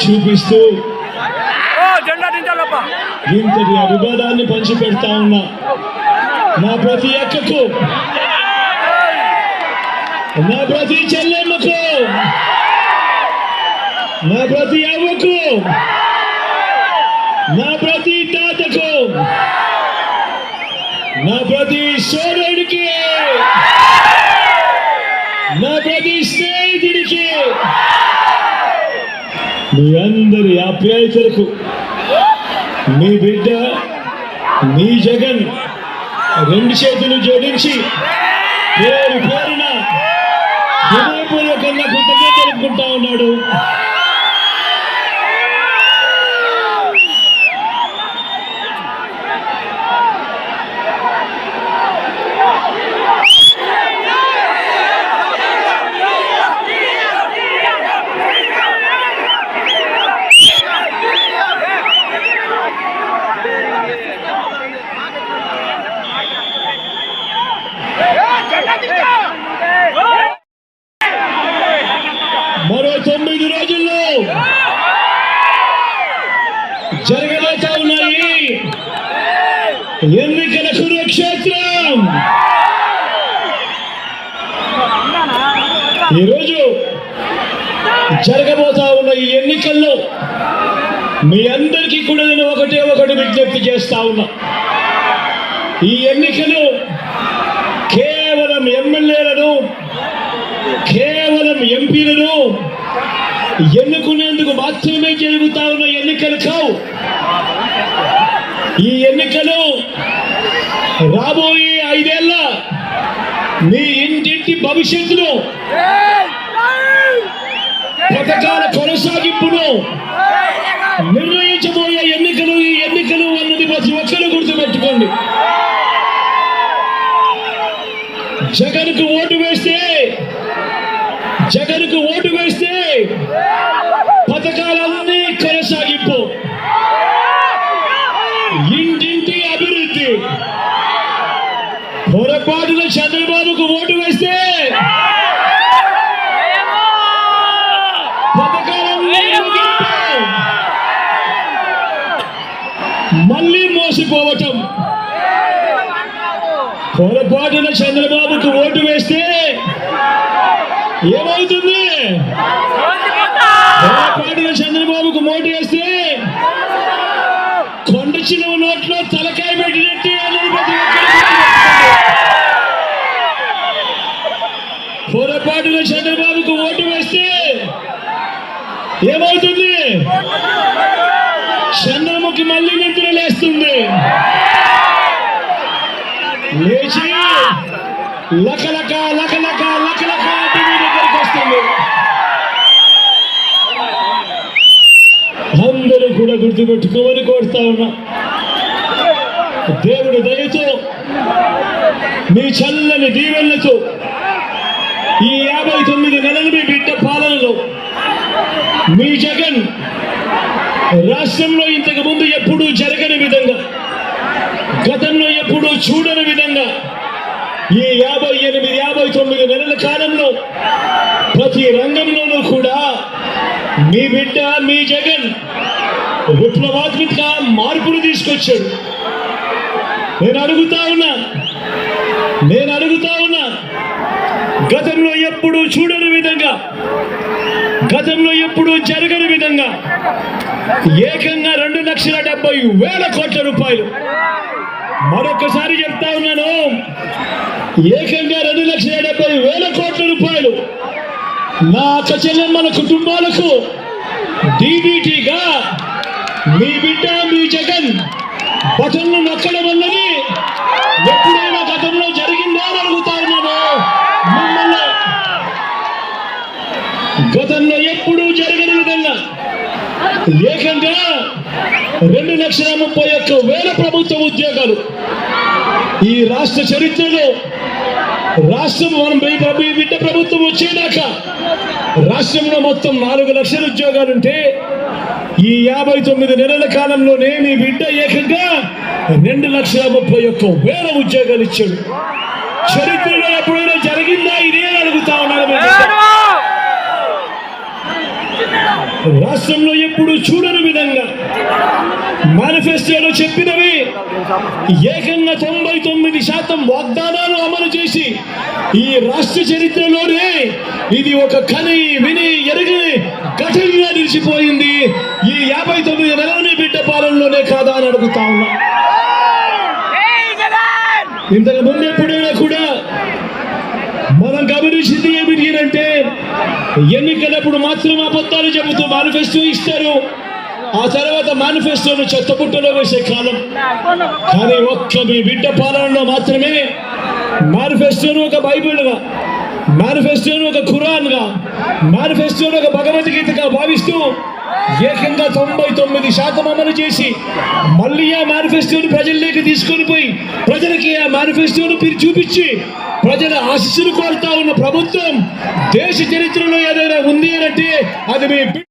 చూపిస్తూ ఇంతటి అభిమానాన్ని పంచిపెడతా ఉన్నా నా ప్రతి అక్కకు, నా ప్రతి చెల్లెమ్మకు, నా ప్రతి అవ్వకు, నా ప్రతి తాతకు, నా ప్రతి సోదరుడికి, నా ప్రతి స్నేహితుడికి, మీ అందరి ఆప్యాయతలకు మీ బిడ్డ మీ జగన్ రెండు చేతులు జోడించి పేరు పేరున హృదయపూర్వకంగా కృతజ్ఞతలు తెలుపుకుంటా ఉన్నాడు. మరో 9 రోజుల్లో జరగబోతా ఉన్నాయి ఎన్నికల కురుక్షేత్రం. ఈరోజు జరగబోతా ఉన్న ఈ ఎన్నికల్లో మీ అందరికీ కూడా నేను ఒకటి విజ్ఞప్తి చేస్తా ఉన్నా. ఈ ఎన్నికలు కేవలం ఎమ్మెల్యేలను, కేవలం ఎంపీలను ఎన్నుకునేందుకు మాత్రమే జరుగుతా ఉన్న ఎన్నికలు కావు. ఈ ఎన్నికలు రాబోయే 5 ఏళ్ల మీ ఇంటింటి భవిష్యత్తును, పథకాల కొనసాగింపును నిర్ణయించబోయే ఎన్నికలు. ఈ ఎన్నికలు అన్నది ప్రతి ఒక్కరు గుర్తుపెట్టుకోండి. జగన్కు ఓటు వేస్తే పథకాలన్నీ కొనసాగింపు, ఇంటింటి అభివృద్ధి. పొరపాటున చంద్రబాబుకు ఓటు వేస్తే పథకాలన్నీ మళ్ళీ మోసిపోవటం. పొరపాటున చంద్రబాబుకు ఓటు వేస్తే ఏమవుతుంది? పొరపాటున చంద్రబాబుకు ఓటు వేస్తే కొండ చిలువ నోట్లో తలకాయ పెట్టినట్టు అనేది ప్రతి ఒక్కరు. పొరపాటున చంద్రబాబుకు ఓటు వేస్తే ఏమవుతుంది? చంద్రముఖి మళ్ళీ నిద్ర లేస్తుంది. లేచి లకలక లకలక లకలక టీవీ దగ్గరికి వస్తుంది. అందరూ కూడా గుర్తుపెట్టుకోమని కోరుతా ఉన్నా. దేవుడి దయతో, మీ చల్లని దీవెనలతో ఈ 59 నెలలు మీ బిడ్డ పాలనలో మీ జగన్ రాష్ట్రంలో ఇంతకు ముందు ఎప్పుడూ జరగని విధంగా, గతంలో ఎప్పుడూ చూడని విధంగా ఈ 59 నెలల కాలంలో ప్రతి రంగంలోనూ కూడా మీ బిడ్డ మీ జగన్ విప్లవాత్మక మార్పులు తీసుకొచ్చాడు. నేను అడుగుతా ఉన్నా గతంలో ఎప్పుడూ చూడని విధంగా, గతంలో ఎప్పుడూ జరగని విధంగా ఏకంగా 2,70,000 కోట్ల రూపాయలు. మరొకసారి చెప్తా ఉన్నాను, ఏకంగా 2,70,000 కోట్ల రూపాయలు నా అక్క చెల్లెమ్మల కుటుంబాలకు డీబీటీగా మీ బిడ్డ మీ జగన్ బటన్లు నొక్కడం అన్నది ఎప్పుడైనా గతంలో జరిగిందా అని అడుగుతా ఉన్నాను మిమ్మల్ని. గతంలో ఎప్పుడూ జరగని విధంగా ఏకంగా 2,31,000 ప్రభుత్వ ఉద్యోగాలు ఈ రాష్ట్ర చరిత్రలో. రాష్ట్రం మనం బిడ్డ ప్రభుత్వం వచ్చేదాకా రాష్ట్రంలో మొత్తం 4 లక్షల ఉద్యోగాలుంటే ఈ 59 నెలల కాలంలోనే మీ బిడ్డ ఏకంగా 2,31,000 ఉద్యోగాలు ఇచ్చాడు. చరిత్రలో ఎప్పుడైనా జరిగిందా ఇదే అడుగుతా ఉన్నారు. రాష్ట్రంలో ఎప్పుడు చూడని విధంగా మేనిఫెస్టోలో చెప్పినవి ఏకంగా 99% వాగ్దానాలు అమలు చేసి ఈ రాష్ట్ర చరిత్రలోనే ఇది ఒక కని విని ఎరగని ఘటనగా నిలిచిపోయింది. ఈ 59 నెలలని బిడ్డ పాలనలోనే కాదా అని అడుగుతా ఉన్నా. ఇంతకు ముందు ఎప్పుడైనా కూడా మనం గమనించింది ఏమిటి అంటే ఎన్నికలప్పుడు మాత్రం అబద్ధాలు చెబుతూ మేనిఫెస్టో ఇస్తారు, ఆ తర్వాత మేనిఫెస్టోను చెత్తబుట్టలో వేసే కాలం. కానీ ఒక్క మీ బిడ్డ పాలనలో మాత్రమే మేనిఫెస్టోను ఒక బైబిల్గా, మేనిఫెస్టోను ఒక ఖురాన్గా, మేనిఫెస్టోను ఒక భగవద్గీతగా భావిస్తూ ఏకంగా 99% అమలు చేసి మళ్ళీ ఆ మేనిఫెస్టోను ప్రజల్లోకి తీసుకొని పోయి ప్రజలకి ఆ మేనిఫెస్టోను చూపించి ప్రజల ఆశీస్సులు కోరుతా ఉన్న ప్రభుత్వం దేశ చరిత్రలో ఏదైనా ఉంది అంటే అది మీ